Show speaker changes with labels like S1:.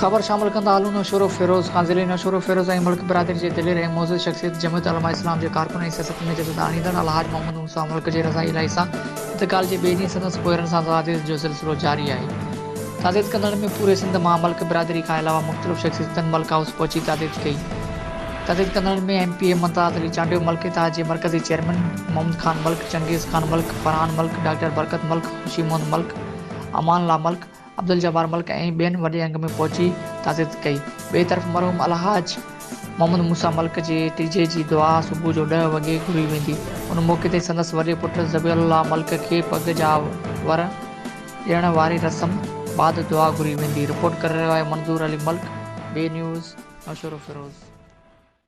S1: ख़बर शामिल कंदा हलूं नौशरो फिरोज़ खां ज़िले नौशरो फिरोज़ ऐं मुल्क बिरादरी जे दिलेर ऐं मौज़ूद शख़्सियत जमियत उलमा इस्लाम जे कारकुन ऐं सियासत में जदद आणींदड़ अलहाज मोहम्मद मूसा मुल्क जे रज़ाई इलाही सां इंतकाल जे ॿिए ॾींहुं संदसि पोयरनि सां ताज़ीद जो सिलसिलो जारी आहे। ताज़ीद कंदड़ में पूरे सिंध मां मुल्क बिरादरी खां अलावा मुख़्तलिफ़ शख़्सियतनि मल्क हाउस पहुची ताज़ीद कई। ताज़ीद कंदड़ में MPA मुमताज़ अली चांडियो मल्क इत्तेहाद जे मरकज़ी चेयरमैन मोहम्मद खान मल्क, चंगेज़ खान मल्क, फरहान मल्क, डॉक्टर बरकत मल्क, खुशी मोहम्मद मल्क, अमान ला मल्क, अब्दुल जब्बार मल्क ऐं ॿियनि वॾे अंग में पहुची ताज़ीद कई। ॿिए तरफ़ मरहूम अलहाज मोहम्मद मूसा मल्क जे टीजे जी दुआ सुबुह जो 10 वॻे घुरी वेंदी। उन मौक़े ते संदसि वॾे पुट ज़बीउल्लाह मल्क खे पग जा वर ॾियण वारी रस्म बाद दुआ घुरी वेंदी। रिपोर्ट करे रहियो आहे मंज़ूर अली मल्क, बे न्यूज़, नौशरो फिरोज़।